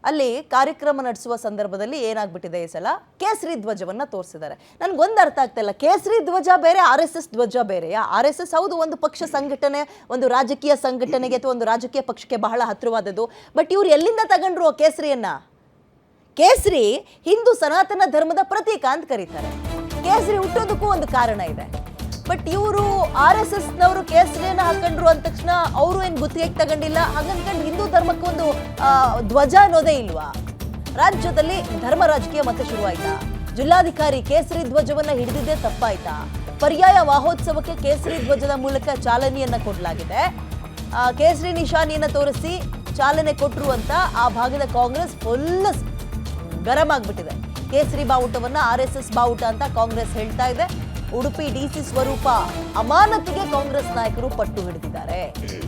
ಅಲ್ಲಿ ಕಾರ್ಯಕ್ರಮ ನಡೆಸುವ ಸಂದರ್ಭದಲ್ಲಿ ಏನಾಗ್ಬಿಟ್ಟಿದೆ ಈ ಸಲ ಕೇಸರಿ ಧ್ವಜವನ್ನ ತೋರಿಸಿದ್ದಾರೆ. ನನಗೊಂದು ಅರ್ಥ ಆಗ್ತಾ ಇಲ್ಲ, ಕೇಸರಿ ಧ್ವಜ ಬೇರೆ, RSS ಧ್ವಜ ಬೇರೆಯಾ? RSS ಹೌದು ಒಂದು ಪಕ್ಷ ಸಂಘಟನೆ, ಒಂದು ರಾಜಕೀಯ ಸಂಘಟನೆಗೆ ಅಥವಾ ಒಂದು ರಾಜಕೀಯ ಪಕ್ಷಕ್ಕೆ ಬಹಳ ಹತ್ತಿರವಾದದ್ದು. ಬಟ್ ಇವ್ರು ಎಲ್ಲಿಂದ ತಗೊಂಡ್ರು ಕೇಸರಿಯನ್ನ? ಕೇಸರಿ ಹಿಂದೂ ಸನಾತನ ಧರ್ಮದ ಪ್ರತೀಕ ಅಂತ ಕರೀತಾರೆ. ಕೇಸರಿ ಹುಟ್ಟೋದಕ್ಕೂ ಒಂದು ಕಾರಣ ಇದೆ. ಬಟ್ ಇವರು RSS ನವರು ಕೇಸರಿಯನ್ನ ಹಾಕೊಂಡ್ರು ಅಂದ ತಕ್ಷಣ ಅವರು ಏನು ಗುತ್ತಿಗೆಗೆ ತಗೊಂಡಿಲ್ಲ, ಹಾಗಂದ್ಕೊಂಡು ಹಿಂದೂ ಧರ್ಮಕ್ಕೊಂದು ಧ್ವಜ ಅನ್ನೋದೇ ಇಲ್ವಾ? ರಾಜ್ಯದಲ್ಲಿ ಧರ್ಮ ರಾಜಕೀಯ ಮತ್ತೆ ಶುರುವಾಯ್ತಾ? ಜಿಲ್ಲಾಧಿಕಾರಿ ಕೇಸರಿ ಧ್ವಜವನ್ನ ಹಿಡಿದಿದ್ದೇ ತಪ್ಪಾಯ್ತಾ? ಪರ್ಯಾಯ ವಾಹೋತ್ಸವಕ್ಕೆ ಕೇಸರಿ ಧ್ವಜದ ಮೂಲಕ ಚಾಲನೆಯನ್ನ ಕೊಡಲಾಗಿದೆ. ಕೇಸರಿ ನಿಶಾನಿಯನ್ನ ತೋರಿಸಿ ಚಾಲನೆ ಕೊಟ್ಟರು ಅಂತ ಆ ಭಾಗದ ಕಾಂಗ್ರೆಸ್ ಫುಲ್ ಗರಂ ಆಗ್ಬಿಟ್ಟಿದೆ. ಕೇಸರಿ ಬಾವುಟವನ್ನ RSS ಬಾವುಟ ಅಂತ ಕಾಂಗ್ರೆಸ್ ಹೇಳ್ತಾ ಇದೆ. ಉಡುಪಿ DC ಸ್ವರೂಪ ಅಮಾನತಿಗೆ ಕಾಂಗ್ರೆಸ್ ನಾಯಕರು ಪಟ್ಟು ಹಿಡಿದಿದ್ದಾರೆ.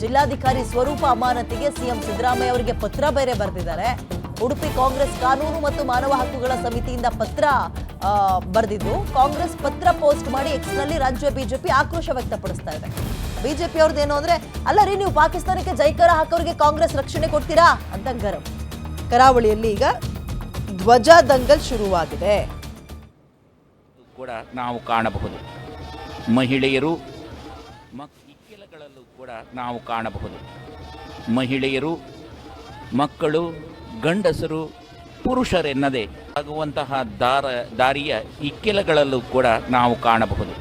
ಜಿಲ್ಲಾಧಿಕಾರಿ ಸ್ವರೂಪ ಅಮಾನತಿಗೆ CM ಸಿದ್ದರಾಮಯ್ಯ ಅವರಿಗೆ ಪತ್ರ ಬೇರೆ ಬರೆದಿದ್ದಾರೆ. ಉಡುಪಿ ಕಾಂಗ್ರೆಸ್ ಕಾನೂನು ಮತ್ತು ಮಾನವ ಹಕ್ಕುಗಳ ಸಮಿತಿಯಿಂದ ಪತ್ರ ಬರೆದಿದ್ದು, ಕಾಂಗ್ರೆಸ್ ಪತ್ರ ಪೋಸ್ಟ್ ಮಾಡಿ X ನಲ್ಲಿ ರಾಜ್ಯ ಬಿಜೆಪಿ ಆಕ್ರೋಶ ವ್ಯಕ್ತಪಡಿಸ್ತಾ ಇದೆ. ಬಿಜೆಪಿ ಅವ್ರದ್ದೇನು ಅಂದ್ರೆ, ಅಲ್ಲ ರೀ ನೀವು ಪಾಕಿಸ್ತಾನಕ್ಕೆ ಜೈಕಾರ ಹಾಕೋರಿಗೆ ಕಾಂಗ್ರೆಸ್ ರಕ್ಷಣೆ ಕೊಡ್ತೀರಾ ಅಂತ ಗರಂ. ಕರಾವಳಿಯಲ್ಲಿ ಈಗ ಧ್ವಜ ದಂಗಲ್ ಶುರುವಾಗಿದೆ ಕೂಡ ನಾವು ಕಾಣಬಹುದು. ಮಹಿಳೆಯರು ಇಕ್ಕೆಲಗಳಲ್ಲೂ ಕೂಡ ನಾವು ಕಾಣಬಹುದು. ಮಹಿಳೆಯರು, ಮಕ್ಕಳು, ಗಂಡಸರು, ಪುರುಷರೆನ್ನದೇ ಆಗುವಂತಹ ದಾರಿಯ ಇಕ್ಕೆಲಗಳಲ್ಲೂ ಕೂಡ ನಾವು ಕಾಣಬಹುದು.